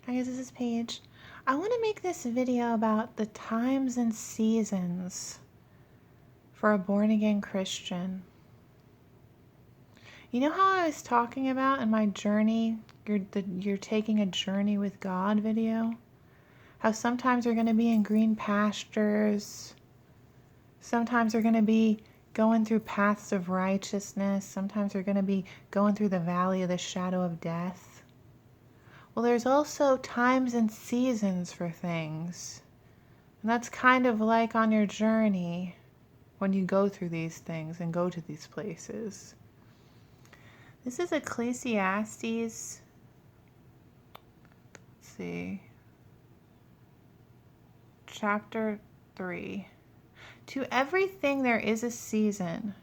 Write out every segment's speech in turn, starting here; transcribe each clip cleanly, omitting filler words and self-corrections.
Hi guys, this is Paige. I want to make this video about the times and seasons for a born-again Christian. You know how I was talking about in my journey, you're taking a journey with God video? How sometimes you're going to be in green pastures, sometimes you're going to be going through paths of righteousness, sometimes you're going to be going through the valley of the shadow of death. Well, there's also times and seasons for things. And that's kind of like on your journey when you go through these things and go to these places. This is Ecclesiastes, let's see, chapter 3. To everything there is a season,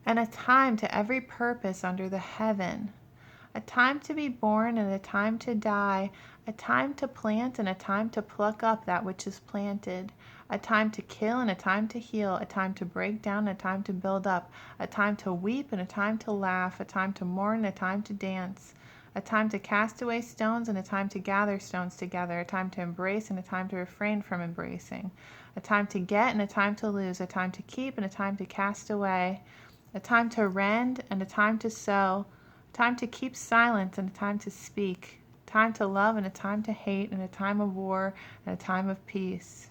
and a time to every purpose under the heaven. A time to be born and a time to die, a time to plant and a time to pluck up that which is planted, a time to kill and a time to heal, a time to break down and a time to build up, a time to weep and a time to laugh, a time to mourn and a time to dance, a time to cast away stones and a time to gather stones together, a time to embrace and a time to refrain from embracing, a time to get and a time to lose, a time to keep and a time to cast away, a time to rend and a time to sow, a time to keep silence and a time to speak, a time to love and a time to hate, and a time of war and a time of peace.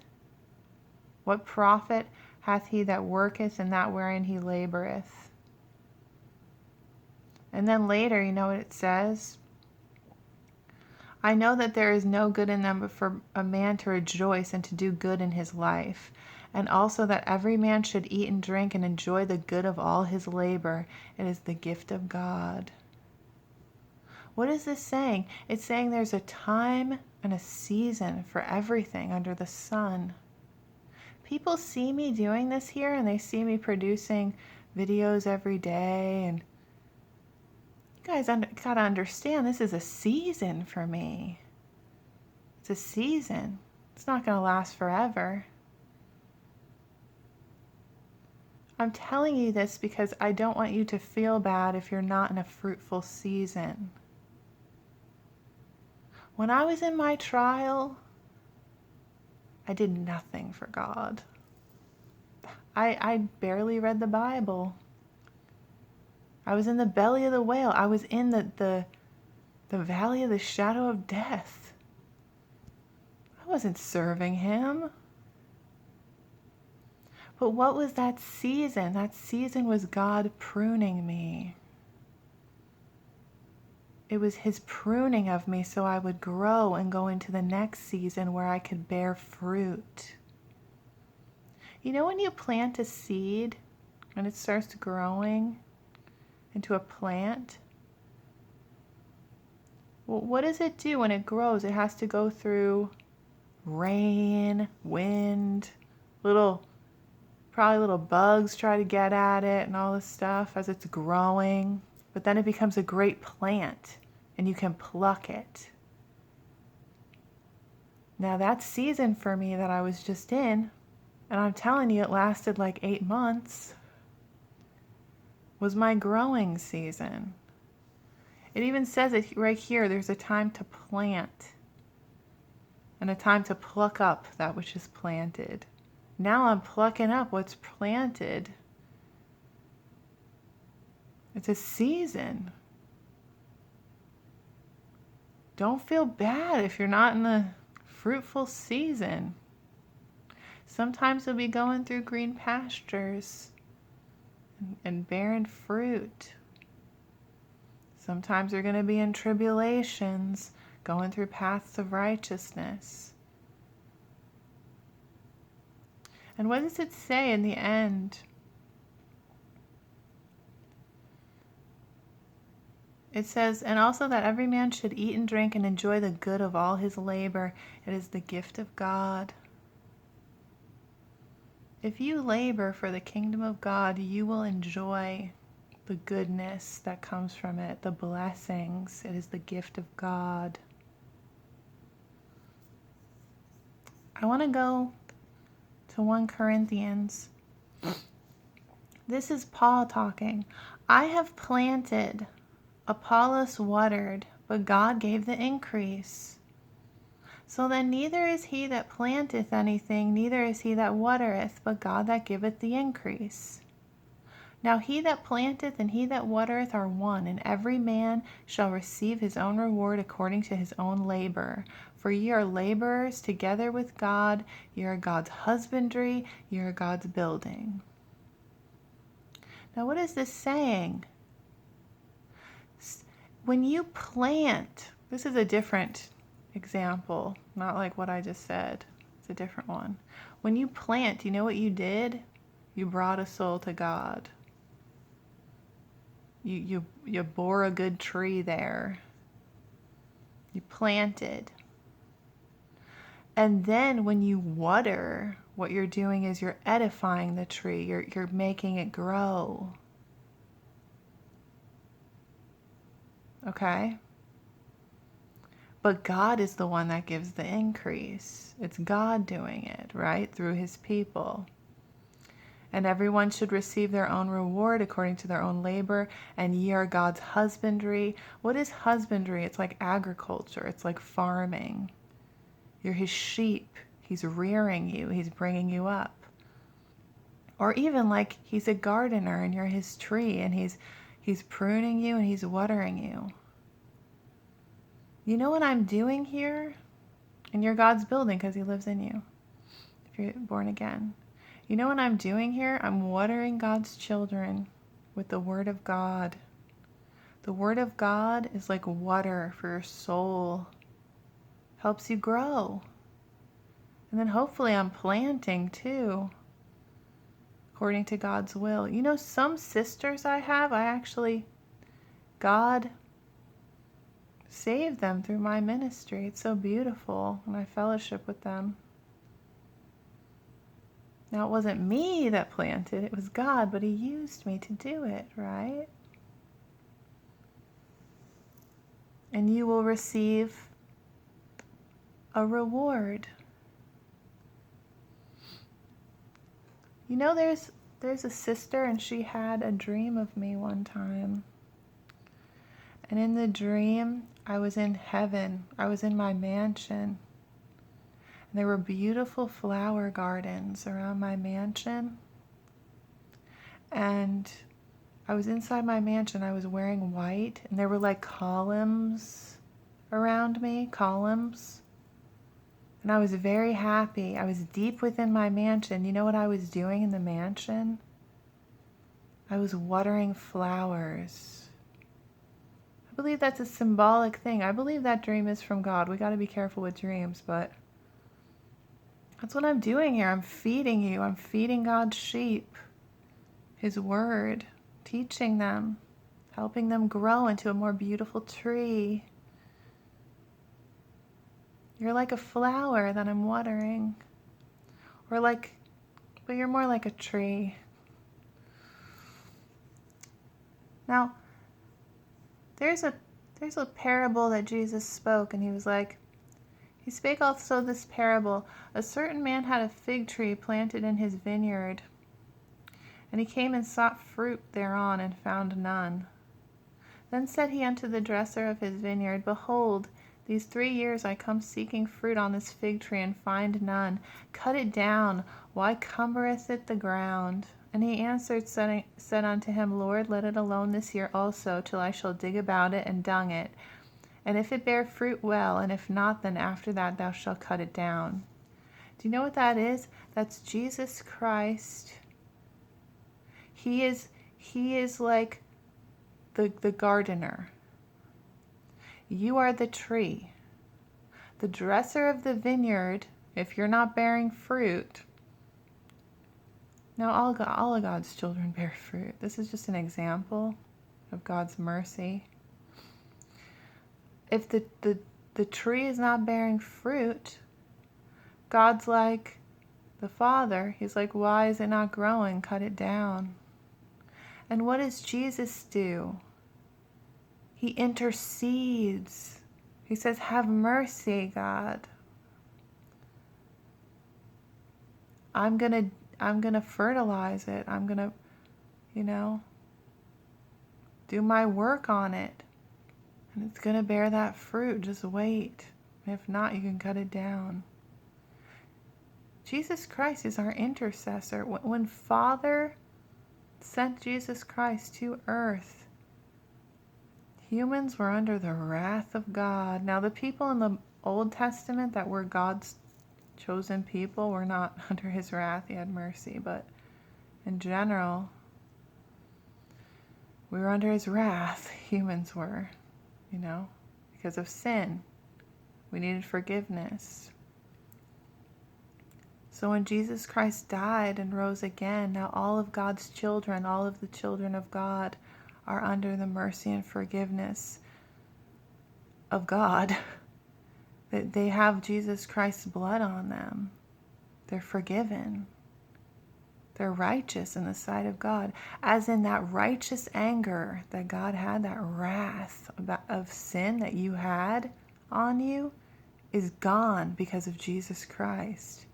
What profit hath he that worketh and that wherein he laboureth? And then later, you know what it says? I know that there is no good in them but for a man to rejoice and to do good in his life, and also that every man should eat and drink and enjoy the good of all his labor. It is the gift of God. What is this saying? It's saying there's a time and a season for everything under the sun. People see me doing this here and they see me producing videos every day, and you guys gotta understand this is a season for me. It's a season. It's not gonna last forever. I'm telling you this because I don't want you to feel bad if you're not in a fruitful season. When I was in my trial, I did nothing for God. I barely read the Bible. I was in the belly of the whale. I was in the valley of the shadow of death. I wasn't serving him. But what was that season? That season was God pruning me. It was his pruning of me so I would grow and go into the next season where I could bear fruit. You know when you plant a seed and it starts growing into a plant? Well, what does it do when it grows? It has to go through rain, wind, probably little bugs try to get at it and all this stuff as it's growing. But then it becomes a great plant and you can pluck it. Now that season for me that I was just in, and I'm telling you it lasted like 8 months, was my growing season. It even says it right here, there's a time to plant and a time to pluck up that which is planted. Now I'm plucking up what's planted. It's a season. Don't feel bad if you're not in the fruitful season. Sometimes you'll be going through green pastures and bearing fruit. Sometimes you're going to be in tribulations, going through paths of righteousness. And what does it say in the end? It says, and also that every man should eat and drink and enjoy the good of all his labor. It is the gift of God. If you labor for the kingdom of God, you will enjoy the goodness that comes from it, the blessings. It is the gift of God. I want to go to 1 Corinthians. This is Paul talking. I have planted, Apollos watered, but God gave the increase. So then neither is he that planteth anything, neither is he that watereth, but God that giveth the increase. Now he that planteth and he that watereth are one, and every man shall receive his own reward according to his own labor. For ye are laborers together with God, ye are God's husbandry, ye are God's building. Now what is this saying? When you plant, this is a different example, not like what I just said. It's a different one. When you plant, you know what you did? You brought a soul to God. You bore a good tree there. You planted. And then when you water, what you're doing is you're edifying the tree. You're making it grow. Okay? But God is the one that gives the increase. It's God doing it, right? Through his people. And everyone should receive their own reward according to their own labor, and ye are God's husbandry. What is husbandry? It's like agriculture. It's like farming. You're his sheep. He's rearing you. He's bringing you up. Or even like he's a gardener and you're his tree, and he's pruning you and he's watering you. You know what I'm doing here? And you're God's building because he lives in you, if you're born again. You know what I'm doing here? I'm watering God's children with the Word of God. The Word of God is like water for your soul. Helps you grow. And then hopefully I'm planting too, according to God's will. You know, some sisters I have, God saved them through my ministry. It's so beautiful when I fellowship with them. Now, it wasn't me that planted, it was God, but he used me to do it, right? And you will receive a reward. You know, there's a sister, and she had a dream of me one time. And in the dream, I was in heaven. I was in my mansion. There were beautiful flower gardens around my mansion. And I was inside my mansion. I was wearing white, and there were like columns around me, columns. And I was very happy. I was deep within my mansion. You know what I was doing in the mansion? I was watering flowers. I believe that's a symbolic thing. I believe that dream is from God. We got to be careful with dreams, but that's what I'm doing here. I'm feeding you. I'm feeding God's sheep, his word, teaching them, helping them grow into a more beautiful tree. You're like a flower that I'm watering. But you're more like a tree. Now, there's a parable that Jesus spoke, and he spake also this parable. A certain man had a fig tree planted in his vineyard, and he came and sought fruit thereon, and found none. Then said he unto the dresser of his vineyard, Behold, these 3 years I come seeking fruit on this fig tree, and find none. Cut it down. Why cumbereth it the ground? And he answered, said unto him, Lord, let it alone this year also, till I shall dig about it and dung it. And if it bear fruit, well, and if not, then after that thou shalt cut it down. Do you know what that is? That's Jesus Christ. He is like the gardener. You are the tree. The dresser of the vineyard, if you're not bearing fruit. Now all of God's children bear fruit. This is just an example of God's mercy. If the tree is not bearing fruit, God's like the Father. He's like, why is it not growing? Cut it down. And what does Jesus do? He intercedes. He says, have mercy, God. I'm gonna fertilize it. I'm gonna, do my work on it. And it's going to bear that fruit. Just wait. If not, you can cut it down. Jesus Christ is our intercessor. When Father sent Jesus Christ to earth, humans were under the wrath of God. Now, the people in the Old Testament that were God's chosen people were not under his wrath. He had mercy. But in general, we were under his wrath. Humans were, because of sin. We needed forgiveness. So when Jesus Christ died and rose again, now all of God's children, all of the children of God, are under the mercy and forgiveness of God. That they have Jesus Christ's blood on them. They're forgiven. They're righteous in the sight of God. As in that righteous anger that God had, that wrath of sin that you had on you, is gone because of Jesus Christ.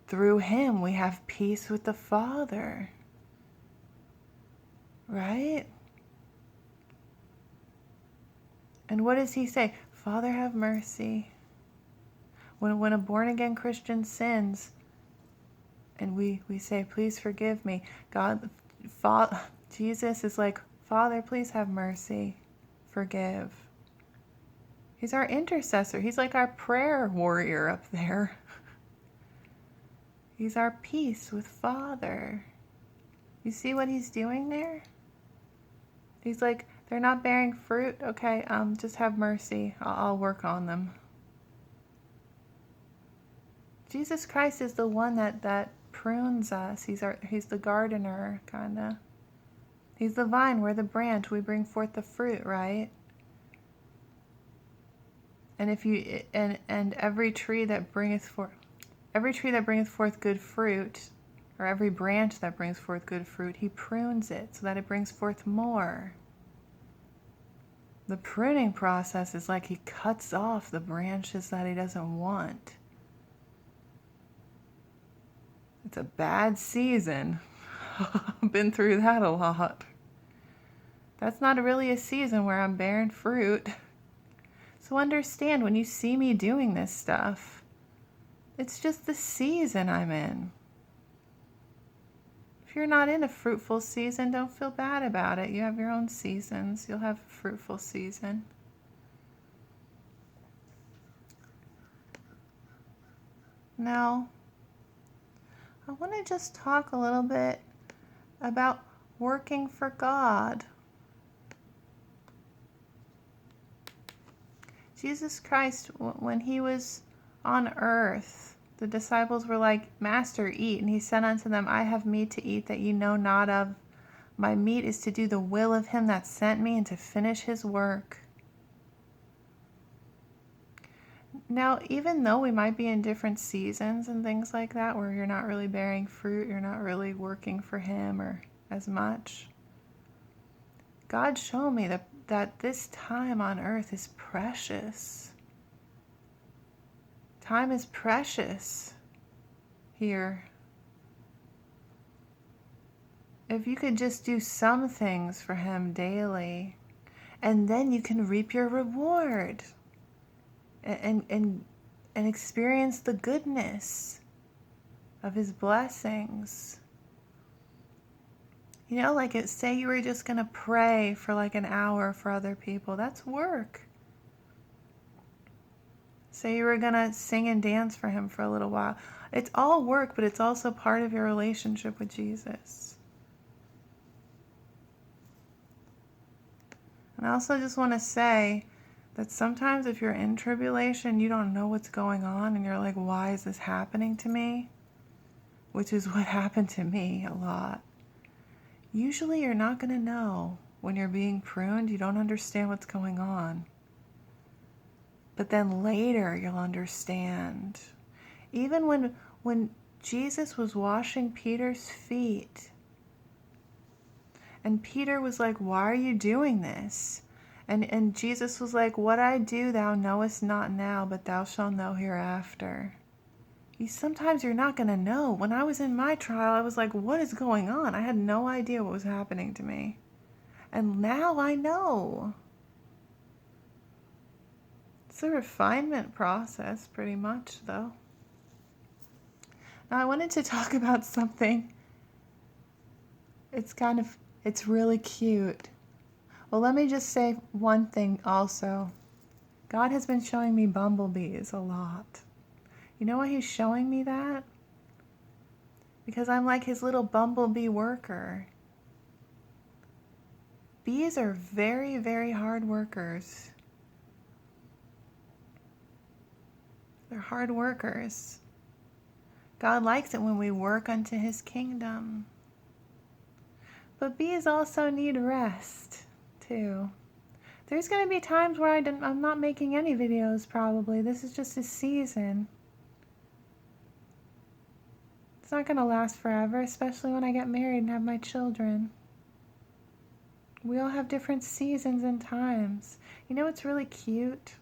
Through him we have peace with the Father. Right? And what does he say? Father, have mercy. When a born-again Christian sins, and we say, please forgive me, Jesus is like, Father, please have mercy. Forgive. He's our intercessor. He's like our prayer warrior up there. He's our peace with Father. You see what he's doing there? He's like, they're not bearing fruit. Okay, just have mercy. I'll work on them. Jesus Christ is the one that prunes us. He's the gardener, kind of. He's the vine, we're the branch. We bring forth the fruit, right? And every tree that bringeth forth good fruit, or every branch that brings forth good fruit, he prunes it so that it brings forth more. The pruning process is like he cuts off the branches that he doesn't want. It's a bad season. I've been through that a lot. That's not really a season where I'm bearing fruit. So understand, when you see me doing this stuff, it's just the season I'm in. If you're not in a fruitful season, don't feel bad about it. You have your own seasons. You'll have a fruitful season. Now, I want to just talk a little bit about working for God. Jesus Christ, when he was on earth, the disciples were like, Master, eat. And he said unto them, I have meat to eat that ye know not of. My meat is to do the will of him that sent me and to finish his work. Now, even though we might be in different seasons and things like that, where you're not really bearing fruit, you're not really working for him or as much, God showed me that this time on earth is precious. Time is precious here. If you could just do some things for him daily, and then you can reap your reward and experience the goodness of his blessings. Like say you were just going to pray for like an hour for other people. That's work. Say you were going to sing and dance for him for a little while. It's all work, but it's also part of your relationship with Jesus. And I also just want to say that sometimes if you're in tribulation, you don't know what's going on, and you're like, why is this happening to me? Which is what happened to me a lot. Usually you're not going to know when you're being pruned. You don't understand what's going on. But then later you'll understand. Even when Jesus was washing Peter's feet, and Peter was like, why are you doing this? And Jesus was like, what I do thou knowest not now, but thou shalt know hereafter. Sometimes you're not going to know. When I was in my trial, I was like, what is going on? I had no idea what was happening to me. And now I know. It's a refinement process, pretty much, though. Now, I wanted to talk about something. It's really cute. Well, let me just say one thing also. God has been showing me bumblebees a lot. You know why he's showing me that? Because I'm like his little bumblebee worker. Bees are very, very hard workers. They're hard workers. God likes it when we work unto his kingdom. But bees also need rest, too. There's going to be times where I'm not making any videos, probably. This is just a season. It's not going to last forever, especially when I get married and have my children. We all have different seasons and times. You know what's really cute?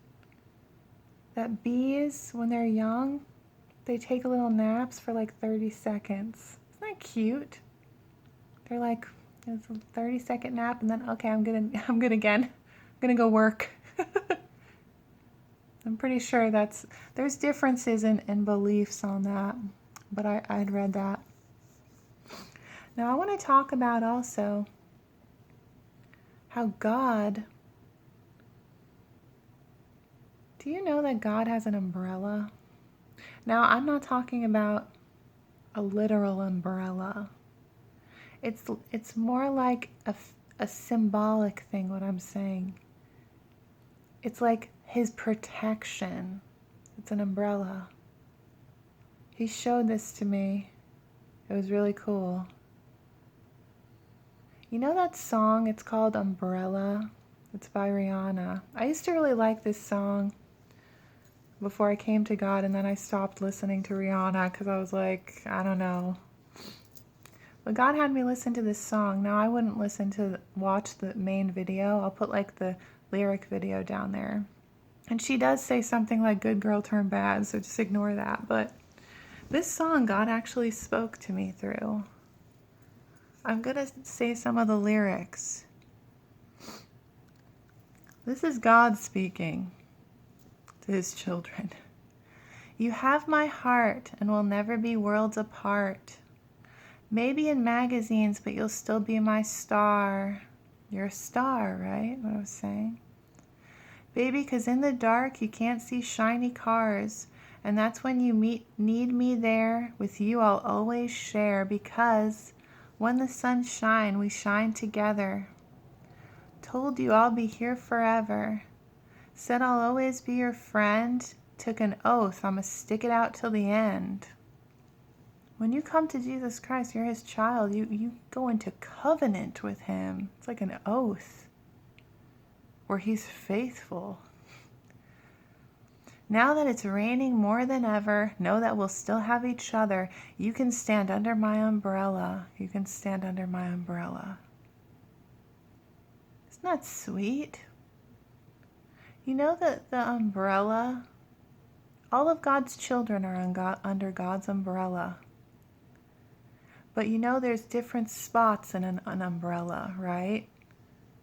That bees, when they're young, they take little naps for like 30 seconds. Isn't that cute? They're like, it's a 30-second nap, and then, okay, I'm good again. I'm gonna go work. I'm pretty sure there's differences in beliefs on that, but I'd read that. Now I want to talk about also how God, do you know that God has an umbrella? Now I'm not talking about a literal umbrella. It's more like a symbolic thing, what I'm saying. It's like his protection. It's an umbrella. He showed this to me. It was really cool. You know that song? It's called Umbrella. It's by Rihanna. I used to really like this song before I came to God, and then I stopped listening to Rihanna because I was like, I don't know. But God had me listen to this song. Now I wouldn't watch the main video. I'll put like the lyric video down there. And she does say something like good girl turn bad, so just ignore that. But this song God actually spoke to me through. I'm going to say some of the lyrics. This is God speaking to his children. You have my heart and will never be worlds apart. Maybe in magazines, but you'll still be my star. You're a star, right? What I was saying. Baby, 'cause in the dark you can't see shiny cars. And that's when you need me there. With you I'll always share, because when the sun shines, we shine together. Told you I'll be here forever. Said I'll always be your friend. Took an oath, I'ma stick it out till the end. When you come to Jesus Christ, you're his child. You go into covenant with him. It's like an oath where he's faithful. Now that it's raining more than ever, know that we'll still have each other. You can stand under my umbrella. You can stand under my umbrella. Isn't that sweet? You know that the umbrella, all of God's children are under God's umbrella. But you know there's different spots in an umbrella, right?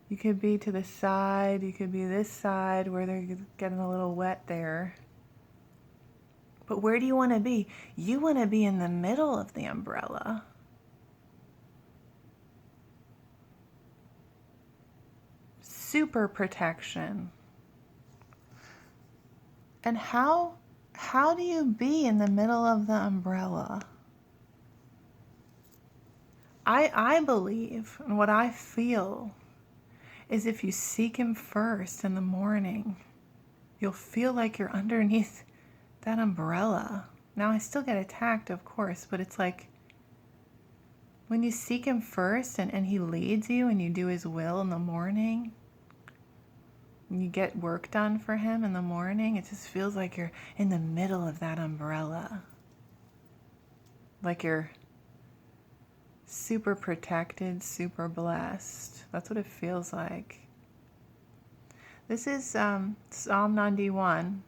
You could be to the side, you could be this side where they're getting a little wet there. But where do you want to be? You want to be in the middle of the umbrella. Super protection. And how do you be in the middle of the umbrella? I believe, and what I feel, is if you seek him first in the morning, you'll feel like you're underneath that umbrella. Now I still get attacked, of course, but it's like when you seek him first and he leads you and you do his will in the morning, and you get work done for him in the morning, it just feels like you're in the middle of that umbrella. Like you're super protected, super blessed. That's what it feels like. This is Psalm 91.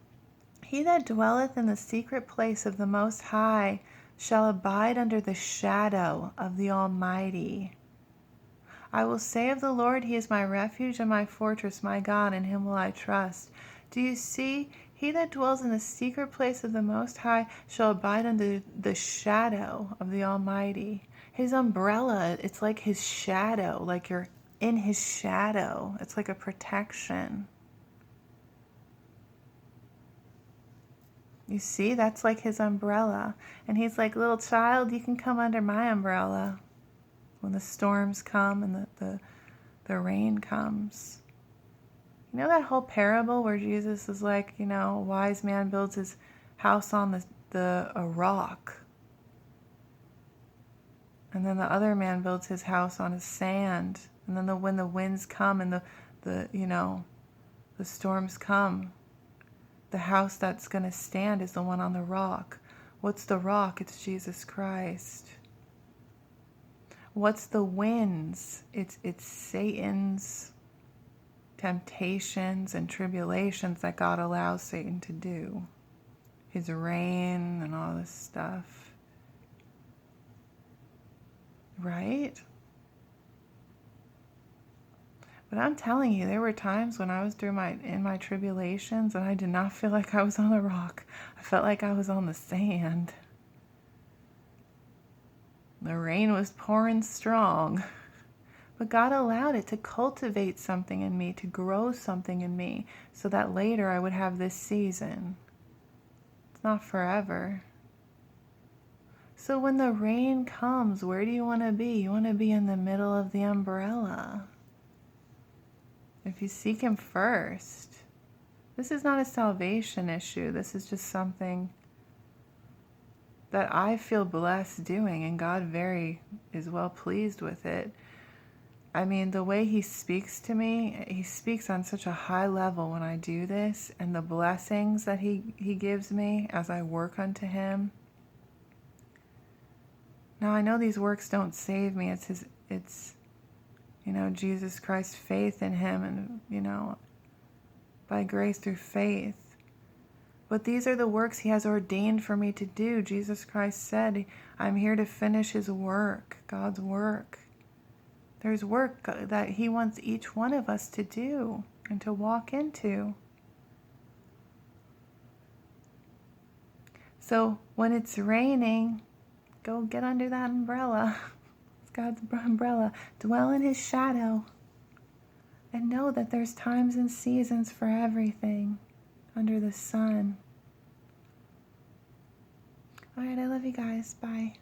He that dwelleth in the secret place of the Most High shall abide under the shadow of the Almighty. I will say of the Lord, he is my refuge and my fortress, my God, in him will I trust. Do you see? He that dwells in the secret place of the Most High shall abide under the shadow of the Almighty. His umbrella, it's like his shadow, like you're in his shadow. It's like a protection. You see, that's like his umbrella. And he's like, little child, you can come under my umbrella when the storms come and the rain comes. You know that whole parable where Jesus is like, a wise man builds his house on a rock. And then the other man builds his house on a sand. And then when the winds come and the storms come, the house that's going to stand is the one on the rock. What's the rock? It's Jesus Christ. What's the winds? It's Satan's temptations and tribulations that God allows Satan to do. His reign and all this stuff. Right? But I'm telling you, there were times when I was in my tribulations and I did not feel like I was on a rock. I felt like I was on the sand. The rain was pouring strong. But God allowed it to cultivate something in me, to grow something in me, so that later I would have this season. It's not forever. So when the rain comes, where do you want to be? You want to be in the middle of the umbrella. If you seek him first. This is not a salvation issue. This is just something that I feel blessed doing, and God is well pleased with it. I mean, the way he speaks to me, he speaks on such a high level when I do this, and the blessings that he gives me as I work unto him. Now, I know these works don't save me. It's Jesus Christ's faith in him and, by grace through faith. But these are the works he has ordained for me to do. Jesus Christ said, I'm here to finish his work, God's work. There's work that he wants each one of us to do and to walk into. So when it's raining, go get under that umbrella. It's God's umbrella. Dwell in his shadow. And know that there's times and seasons for everything under the sun. All right, I love you guys. Bye.